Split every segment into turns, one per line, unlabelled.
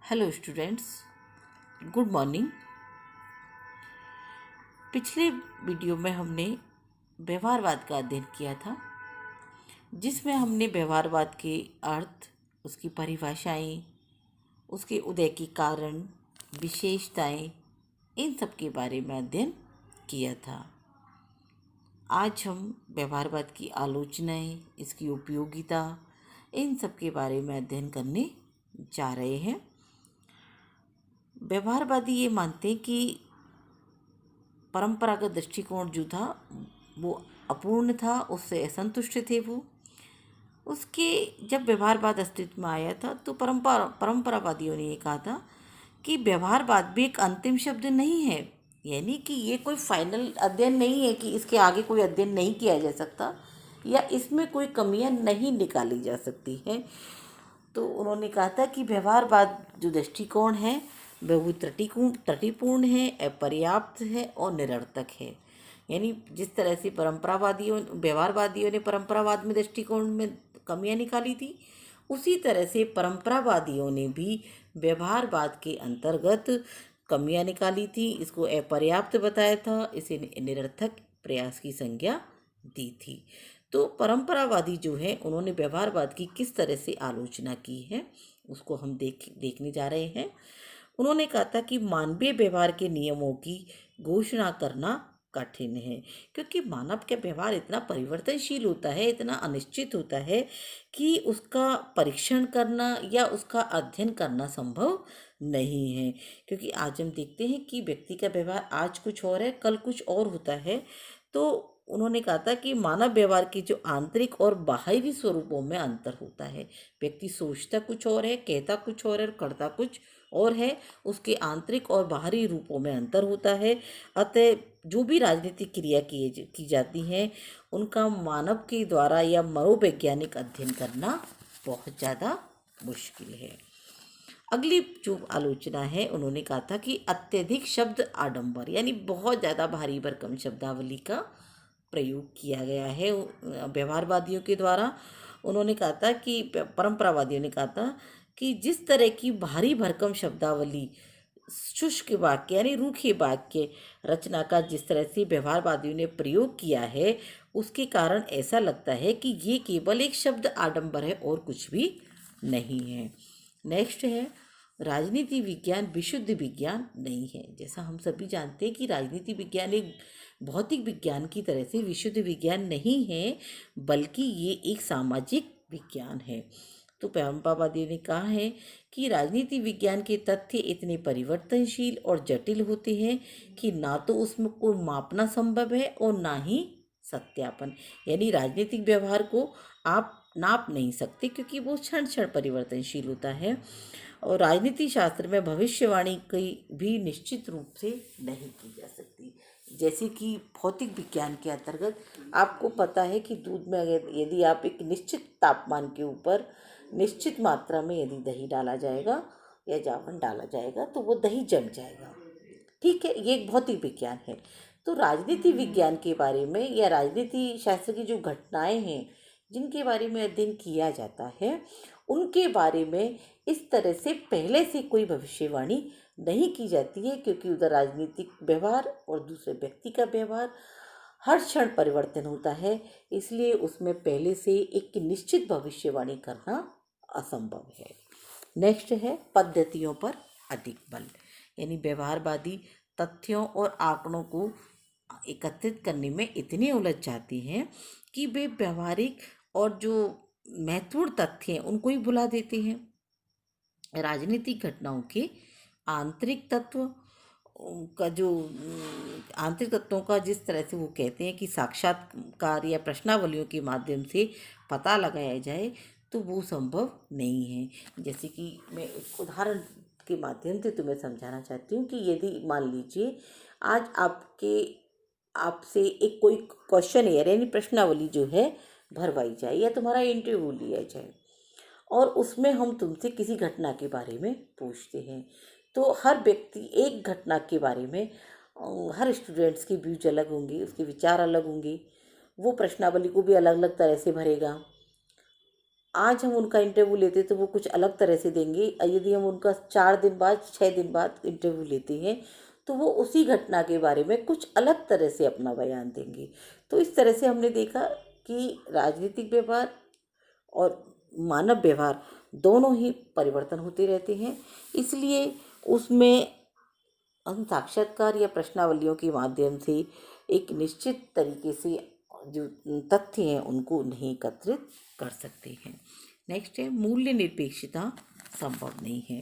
Hello students, good morning. पिछले video में हमने व्यवहारवाद का अध्ययन किया था, जिसमें हमने व्यवहारवाद के अर्थ, उसकी परिभाषाएं, उसके उदय के कारण, विशेषताएं, इन सब के बारे में अध्ययन किया था। आज हम व्यवहारवाद की आलोचनाएं, इसकी उपयोगिता, इन सब के बारे में अध्ययन करने जा रहे हैं। व्यवहारवादी ये मानते हैं कि परंपरागत दृष्टिकोण जो था वो अपूर्ण था, उससे असंतुष्ट थे वो। उसके जब व्यवहारवाद अस्तित्व में आया था तो परंपरावादियों ने ये कहा था कि व्यवहारवाद भी एक अंतिम शब्द नहीं है, यानी कि ये कोई फाइनल अध्ययन नहीं है कि इसके आगे कोई अध्ययन नहीं किया जा सकता या इसमें कोई कमियां नहीं निकाली जा सकती है। तो उन्होंने कहा था कि व्यवहारवाद जो दृष्टिकोण है वह वो त्रुटिपूर्ण है, अपर्याप्त है और निरर्थक है। यानी जिस तरह से व्यवहारवादियों ने परंपरावाद में दृष्टिकोण में कमियां निकाली थी, उसी तरह से परंपरावादियों ने भी व्यवहारवाद के अंतर्गत कमियां निकाली थी, इसको अपर्याप्त बताया था, इसे निरर्थक प्रयास की संज्ञा दी थी। तो परंपरावादी जो है उन्होंने व्यवहारवाद की किस तरह से आलोचना की है उसको हम देखने जा रहे हैं। उन्होंने कहा था कि मानवीय व्यवहार के नियमों की घोषणा करना कठिन है, क्योंकि मानव का व्यवहार इतना परिवर्तनशील होता है, इतना अनिश्चित होता है कि उसका परीक्षण करना या उसका अध्ययन करना संभव नहीं है। क्योंकि आज हम देखते हैं कि व्यक्ति का व्यवहार आज कुछ और है, कल कुछ और होता है। तो उन्होंने कहा था कि मानव व्यवहार के जो आंतरिक और बाहरी स्वरूपों में अंतर होता है। व्यक्ति सोचता कुछ और है, कहता कुछ और है, करता कुछ और है, उसके आंतरिक और बाहरी रूपों में अंतर होता है। अतः जो भी राजनीतिक क्रिया की जाती हैं उनका मानव के द्वारा या मनोवैज्ञानिक अध्ययन करना बहुत ज़्यादा मुश्किल है। अगली जो आलोचना है, उन्होंने कहा था कि अत्यधिक शब्द आडंबर, यानी बहुत ज़्यादा भारी भरकम शब्दावली का प्रयोग किया गया है व्यवहारवादियों के द्वारा। उन्होंने कहा था कि परंपरावादियों ने कहा था कि जिस तरह की भारी भरकम शब्दावली, शुष्क वाक्य यानी रूखे वाक्य रचना का जिस तरह से व्यवहारवादियों ने प्रयोग किया है, उसके कारण ऐसा लगता है कि ये केवल एक शब्द आडंबर है और कुछ भी नहीं है। नेक्स्ट है, राजनीति विज्ञान विशुद्ध विज्ञान नहीं है। जैसा हम सभी जानते हैं कि राजनीति विज्ञान एक भौतिक विज्ञान की तरह से विशुद्ध विज्ञान नहीं है, बल्कि ये एक सामाजिक विज्ञान है। तो परंपरावादियों ने कहा है कि राजनीति विज्ञान के तथ्य इतने परिवर्तनशील और जटिल होते हैं कि ना तो उसमें कोई मापना संभव है और ना ही सत्यापन। यानी राजनीतिक व्यवहार को आप नाप नहीं सकते, क्योंकि वो क्षण क्षण परिवर्तनशील होता है। और राजनीति शास्त्र में भविष्यवाणी की भी निश्चित रूप से नहीं की जा सकती। जैसे कि भौतिक विज्ञान के अंतर्गत आपको पता है कि दूध में अगर यदि आप एक निश्चित तापमान के ऊपर निश्चित मात्रा में यदि दही डाला जाएगा या जावन डाला जाएगा तो वो दही जम जाएगा। ठीक है, ये एक भौतिक विज्ञान है। तो राजनीति विज्ञान के बारे में या राजनीति शास्त्र की जो घटनाएं हैं जिनके बारे में अध्ययन किया जाता है, उनके बारे में इस तरह से पहले से कोई भविष्यवाणी नहीं की जाती है, क्योंकि उधर राजनीतिक व्यवहार और दूसरे व्यक्ति का व्यवहार हर क्षण परिवर्तन होता है, इसलिए उसमें पहले से एक निश्चित भविष्यवाणी करना असंभव है। नेक्स्ट है, पद्धतियों पर अधिक बल। यानी व्यवहारवादी तथ्यों और आंकड़ों को एकत्रित करने में इतने उलझ जाती हैं कि वे व्यवहारिक और जो महत्वपूर्ण तथ्य हैं उनको ही भुला देते हैं। राजनीतिक घटनाओं के आंतरिक तत्व का जो आंतरिक तत्वों का जिस तरह से वो कहते हैं कि साक्षात्कार या प्रश्नावलियों के माध्यम से पता लगाया जाए, तो वो संभव नहीं है। जैसे कि मैं एक उदाहरण के माध्यम से तुम्हें समझाना चाहती हूँ कि यदि मान लीजिए आज आपसे एक कोई क्वेश्चन यानी प्रश्नावली जो है भरवाई जाए या तुम्हारा इंटरव्यू लिया जाए, और उसमें हम तुमसे किसी घटना के बारे में पूछते हैं, तो हर व्यक्ति एक घटना के बारे में हर स्टूडेंट्स के व्यूज अलग होंगे, उसके विचार अलग होंगे, वो प्रश्नावली को भी अलग अलग तरह से भरेगा। आज हम उनका इंटरव्यू लेते तो वो कुछ अलग तरह से देंगे, यदि हम उनका 4 दिन बाद 6 दिन बाद इंटरव्यू लेते हैं तो वो उसी घटना के बारे में कुछ अलग तरह से अपना बयान देंगे। तो इस तरह से हमने देखा कि राजनीतिक व्यवहार और मानव व्यवहार दोनों ही परिवर्तन होते रहते हैं। इसलिए उसमें हम साक्षात्कार या प्रश्नावलियों के माध्यम से एक निश्चित तरीके से जो तथ्य हैं उनको नहीं एकत्रित कर सकते हैं। नेक्स्ट है, मूल्य निरपेक्षता संभव नहीं है,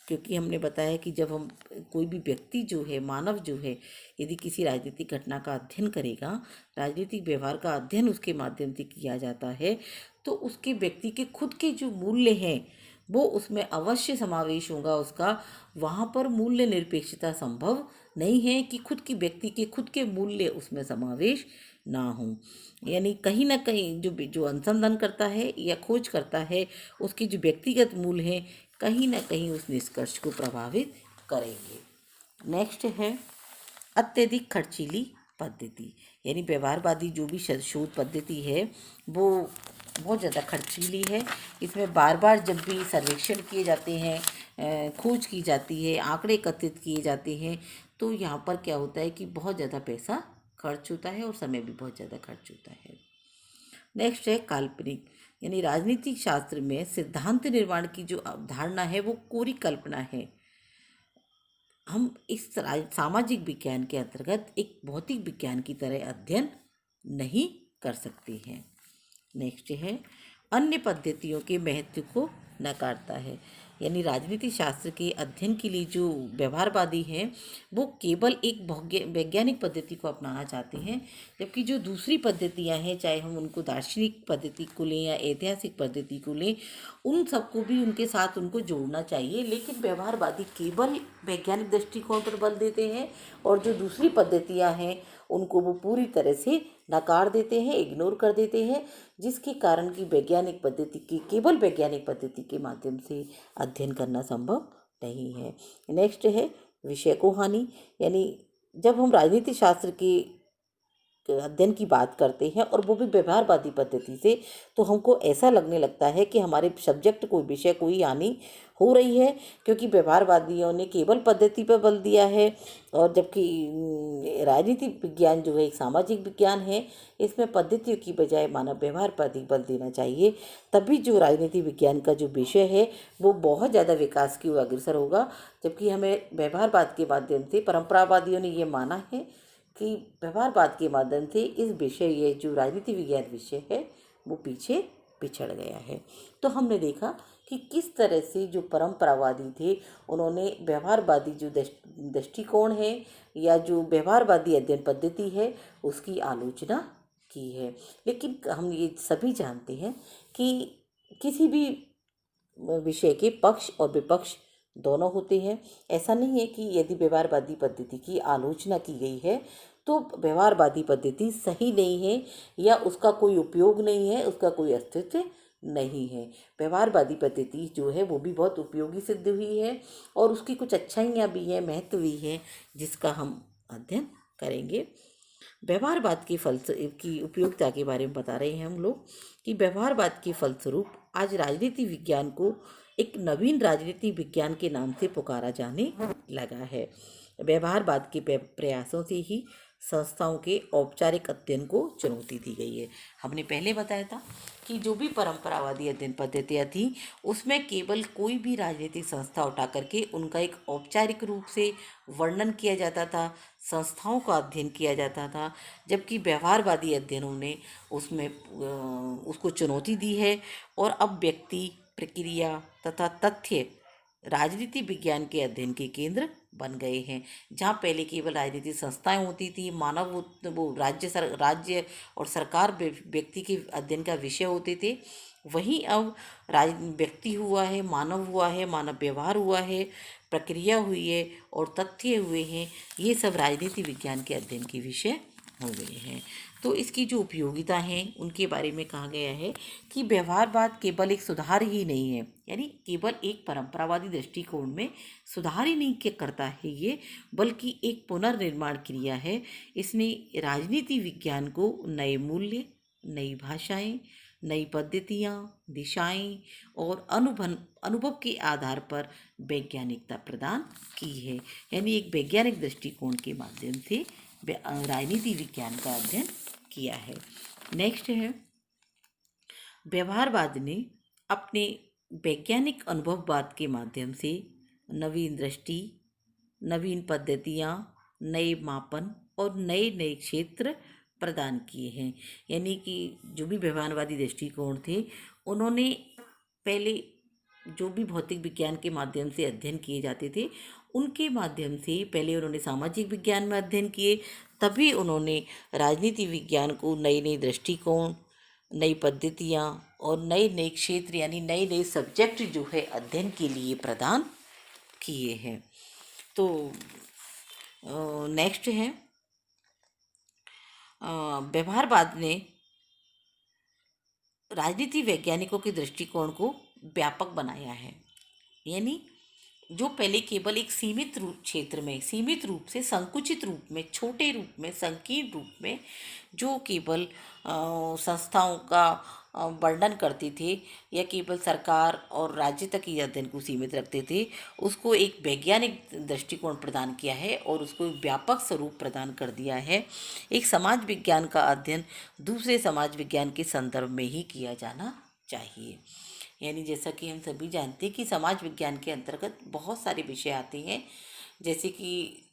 क्योंकि हमने बताया कि जब हम कोई भी व्यक्ति जो है, मानव जो है, यदि किसी राजनीतिक घटना का अध्ययन करेगा, राजनीतिक व्यवहार का अध्ययन उसके माध्यम से किया जाता है, तो उसके व्यक्ति के खुद के जो मूल्य हैं वो उसमें अवश्य समावेश होगा उसका। वहाँ पर मूल्य निरपेक्षता संभव नहीं है कि खुद की व्यक्ति के खुद के मूल्य उसमें समावेश ना हो। यानी कहीं ना कहीं जो जो अनुसंधान करता है या खोज करता है, उसके जो व्यक्तिगत मूल्य हैं कहीं ना कहीं उस निष्कर्ष को प्रभावित करेंगे। नेक्स्ट है, अत्यधिक खर्चीली पद्धति, यानी व्यवहारवादी जो भी शोध पद्धति है वो बहुत ज़्यादा खर्चीली है। इसमें बार बार जब भी सर्वेक्षण किए जाते हैं, खोज की जाती है, आंकड़े एकत्रित किए जाते हैं, तो यहाँ पर क्या होता है कि बहुत ज़्यादा पैसा खर्च होता है और समय भी बहुत ज़्यादा खर्च होता है। नेक्स्ट है काल्पनिक, यानी राजनीतिक शास्त्र में सिद्धांत निर्माण की जो अवधारणा है वो कोरी कल्पना है। हम इस सामाजिक विज्ञान के अंतर्गत एक भौतिक विज्ञान की तरह अध्ययन नहीं कर सकते हैं। नेक्स्ट है, अन्य पद्धतियों के महत्व को नकारता है, यानी राजनीति शास्त्र के अध्ययन के लिए जो व्यवहारवादी हैं वो केवल एक वैज्ञानिक पद्धति को अपनाना चाहते हैं, जबकि जो दूसरी पद्धतियां हैं, चाहे हम उनको दार्शनिक पद्धति को लें या ऐतिहासिक पद्धति को लें, उन सबको भी उनके साथ उनको जोड़ना चाहिए। लेकिन व्यवहारवादी केवल वैज्ञानिक दृष्टिकोण पर बल देते हैं और जो दूसरी पद्धतियां हैं उनको वो पूरी तरह से नकार देते हैं, इग्नोर कर देते हैं, जिसके कारण कि वैज्ञानिक पद्धति की केवल वैज्ञानिक पद्धति के माध्यम से अध्ययन करना संभव नहीं है। नेक्स्ट है विषय को हानि, यानी जब हम राजनीति शास्त्र की अध्ययन की बात करते हैं और वो भी व्यवहारवादी पद्धति से, तो हमको ऐसा लगने लगता है कि हमारे सब्जेक्ट को, विषय को ही हानि हो रही है, क्योंकि व्यवहारवादियों ने केवल पद्धति पर बल दिया है और जबकि राजनीतिक विज्ञान जो है एक सामाजिक विज्ञान है, इसमें पद्धतियों की बजाय मानव व्यवहार पर अधिक बल देना चाहिए। तभी जो राजनीति विज्ञान का जो विषय है वो बहुत ज़्यादा विकास की ओर अग्रसर होगा। जबकि हमें व्यवहारवाद के माध्यम से, परंपरावादियों ने ये माना है कि व्यवहारवाद के माध्यम से इस विषय, ये जो राजनीति विज्ञान विषय है वो पीछे पिछड़ गया है। तो हमने देखा कि किस तरह से जो परंपरावादी थे उन्होंने व्यवहारवादी जो दृष्टिकोण है या जो व्यवहारवादी अध्ययन पद्धति है उसकी आलोचना की है। लेकिन हम ये सभी जानते हैं कि किसी भी विषय के पक्ष और विपक्ष दोनों होते हैं। ऐसा नहीं है कि यदि व्यवहारवादी पद्धति की आलोचना की गई है तो व्यवहारवादी पद्धति सही नहीं है या उसका कोई उपयोग नहीं है, उसका कोई अस्तित्व नहीं है। व्यवहारवादी पद्धति जो है वो भी बहुत उपयोगी सिद्ध हुई है और उसकी कुछ अच्छाइयाँ भी हैं, महत्व भी है, जिसका हम अध्ययन करेंगे। व्यवहारवाद की उपयोगिता के बारे में बता रहे हैं हम लोग कि व्यवहारवाद के फलस्वरूप आज राजनीति विज्ञान को एक नवीन राजनीति विज्ञान के नाम से पुकारा जाने लगा है। व्यवहारवाद के प्रयासों से ही संस्थाओं के औपचारिक अध्ययन को चुनौती दी गई है। हमने पहले बताया था कि जो भी परंपरावादी अध्ययन पद्धतियाँ थी उसमें केवल कोई भी राजनीतिक संस्था उठा करके उनका एक औपचारिक रूप से वर्णन किया जाता था, संस्थाओं का अध्ययन किया जाता था, जबकि व्यवहारवादी अध्ययनों ने उसमें उसको चुनौती दी है और अब व्यक्ति, प्रक्रिया तथा तथ्य राजनीति विज्ञान के अध्ययन के केंद्र बन गए हैं। जहाँ पहले केवल राजनीतिक संस्थाएं होती थी, मानव वो राज्य और सरकार व्यक्ति के अध्ययन का विषय होते थे, वहीं अब व्यक्ति हुआ है, मानव हुआ है, मानव व्यवहार हुआ है, प्रक्रिया हुई है और तथ्य हुए हैं। ये सब राजनीति विज्ञान के अध्ययन के विषय हो गए हैं। तो इसकी जो उपयोगिता हैं उनके बारे में कहा गया है कि व्यवहारवाद केवल एक सुधार ही नहीं है, यानी केवल एक परंपरावादी दृष्टिकोण में सुधार ही नहीं करता है ये, बल्कि एक पुनर्निर्माण क्रिया है। इसने राजनीति विज्ञान को नए मूल्य, नई भाषाएं, नई पद्धतियाँ, दिशाएं और अनुभव के आधार पर वैज्ञानिकता प्रदान की है। यानी एक वैज्ञानिक दृष्टिकोण के माध्यम से राजनीति विज्ञान का अध्ययन किया है। नेक्स्ट है, व्यवहारवाद ने अपने वैज्ञानिक अनुभववाद के माध्यम से नवीन दृष्टि, नवीन पद्धतियाँ, नए मापन और नए नए क्षेत्र प्रदान किए हैं। यानी कि जो भी व्यवहारवादी दृष्टिकोण थे, उन्होंने पहले जो भी भौतिक विज्ञान के माध्यम से अध्ययन किए जाते थे, उनके माध्यम से पहले उन्होंने सामाजिक विज्ञान में अध्ययन किए, तभी उन्होंने राजनीति विज्ञान को नई नई दृष्टिकोण, नई पद्धतियाँ और नए नए क्षेत्र यानी नए नए सब्जेक्ट जो है अध्ययन के लिए प्रदान किए हैं। तो नेक्स्ट है, व्यवहारवाद ने राजनीति वैज्ञानिकों के दृष्टिकोण को व्यापक बनाया है। यानी जो पहले केवल एक सीमित रूप क्षेत्र में, सीमित रूप से, संकुचित रूप में, छोटे रूप में, संकीर्ण रूप में जो केवल संस्थाओं का वर्णन करते थे या केवल सरकार और राज्य तक ही अध्ययन को सीमित रखते थे, उसको एक वैज्ञानिक दृष्टिकोण प्रदान किया है और उसको व्यापक स्वरूप प्रदान कर दिया है। एक समाज विज्ञान का अध्ययन दूसरे समाज विज्ञान के संदर्भ में ही किया जाना चाहिए। यानी जैसा कि हम सभी जानते हैं कि समाज विज्ञान के अंतर्गत बहुत सारे विषय आते हैं, जैसे कि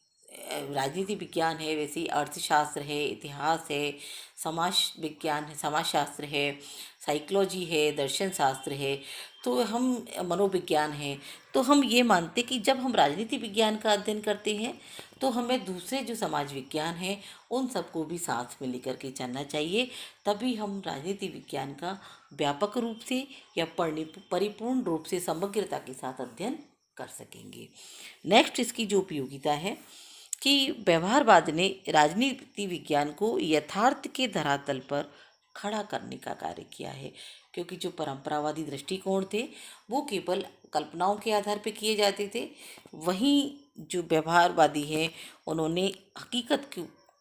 राजनीति विज्ञान है, वैसे ही अर्थशास्त्र है, इतिहास है, समाज विज्ञान है, समाजशास्त्र है, साइकोलॉजी है, दर्शन शास्त्र है, तो हम मनोविज्ञान है। तो हम ये मानते कि जब हम राजनीति विज्ञान का अध्ययन करते हैं तो हमें दूसरे जो समाज विज्ञान है उन सबको भी साथ में लेकर के चलना चाहिए, तभी हम राजनीति विज्ञान का व्यापक रूप से या परिपूर्ण रूप से समग्रता के साथ अध्ययन कर सकेंगे। नेक्स्ट इसकी जो उपयोगिता है कि व्यवहारवाद ने राजनीति विज्ञान को यथार्थ के धरातल पर खड़ा करने का कार्य किया है, क्योंकि जो परंपरावादी दृष्टिकोण थे वो केवल कल्पनाओं के आधार पर किए जाते थे, वहीं जो व्यवहारवादी हैं उन्होंने हकीकत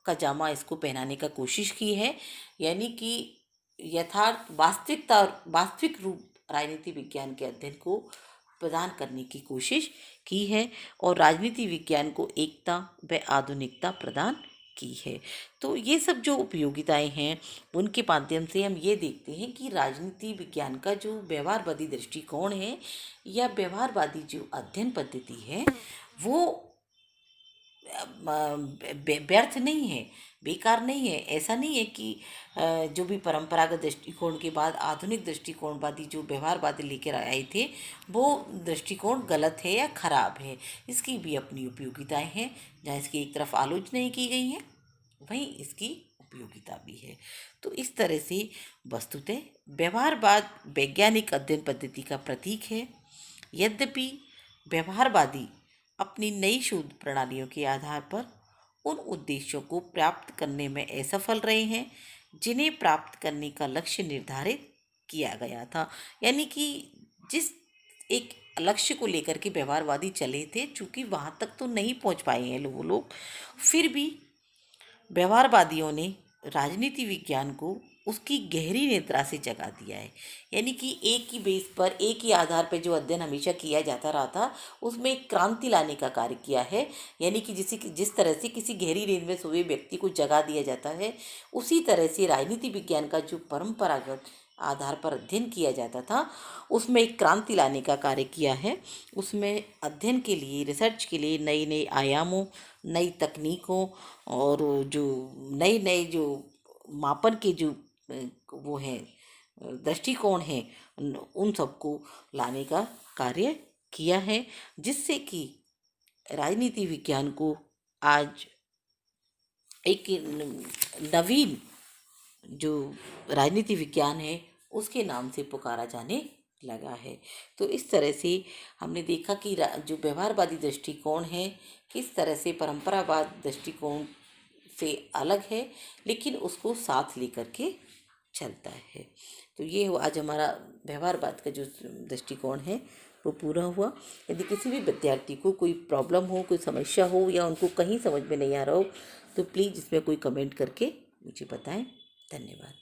का जामा इसको पहनाने का कोशिश की है। यानी कि यथार्थ, वास्तविकता और वास्तविक रूप राजनीति विज्ञान के अध्ययन को प्रदान करने की कोशिश की है और राजनीति विज्ञान को एकता व आधुनिकता प्रदान की है। तो ये सब जो उपयोगिताएं हैं उनके माध्यम से हम ये देखते हैं कि राजनीति विज्ञान का जो व्यवहारवादी दृष्टिकोण है या व्यवहारवादी जो अध्ययन पद्धति है वो व्यर्थ नहीं है, बेकार नहीं है। ऐसा नहीं है कि जो भी परंपरागत दृष्टिकोण के बाद आधुनिक दृष्टिकोणवादी जो व्यवहारवादी लेकर आए थे वो दृष्टिकोण गलत है या खराब है। इसकी भी अपनी उपयोगिताएं हैं। जहाँ इसकी एक तरफ आलोचना ही की गई है, वहीं इसकी उपयोगिता भी है। तो इस तरह से वस्तुतः व्यवहारवाद वैज्ञानिक अध्ययन पद्धति का प्रतीक है। यद्यपि व्यवहारवादी अपनी नई शोध प्रणालियों के आधार पर उन उद्देश्यों को प्राप्त करने में असफल रहे हैं जिन्हें प्राप्त करने का लक्ष्य निर्धारित किया गया था। यानी कि जिस एक लक्ष्य को लेकर के व्यवहारवादी चले थे, चूंकि वहाँ तक तो नहीं पहुँच पाए हैं वो लोग, फिर भी व्यवहारवादियों ने राजनीति विज्ञान को उसकी गहरी निद्रा से जगा दिया है। यानी कि एक ही बेस पर, एक ही आधार पर जो अध्ययन हमेशा किया जाता रहा था उसमें एक क्रांति लाने का कार्य किया है। यानी कि जिस तरह से किसी गहरी नींद में सोए व्यक्ति को जगा दिया जाता है, उसी तरह से राजनीति विज्ञान का जो परंपरागत आधार पर अध्ययन किया जाता था उसमें एक क्रांति लाने का कार्य किया है। उसमें अध्ययन के लिए, रिसर्च के लिए नए नए आयामों, नई तकनीकों और जो नए नए जो मापन के जो वो हैं दृष्टिकोण हैं उन सबको लाने का कार्य किया है, जिससे कि राजनीति विज्ञान को आज एक नवीन जो राजनीति विज्ञान है उसके नाम से पुकारा जाने लगा है। तो इस तरह से हमने देखा कि जो व्यवहारवादी दृष्टिकोण है किस तरह से परंपरावाद दृष्टिकोण से अलग है, लेकिन उसको साथ लेकर के चलता है। तो ये आज हमारा व्यवहारवाद का जो दृष्टिकोण है वो पूरा हुआ। यदि किसी भी विद्यार्थी को कोई प्रॉब्लम हो, कोई समस्या हो या उनको कहीं समझ में नहीं आ रहा हो तो प्लीज़ इसमें कोई कमेंट करके मुझे बताएं। धन्यवाद।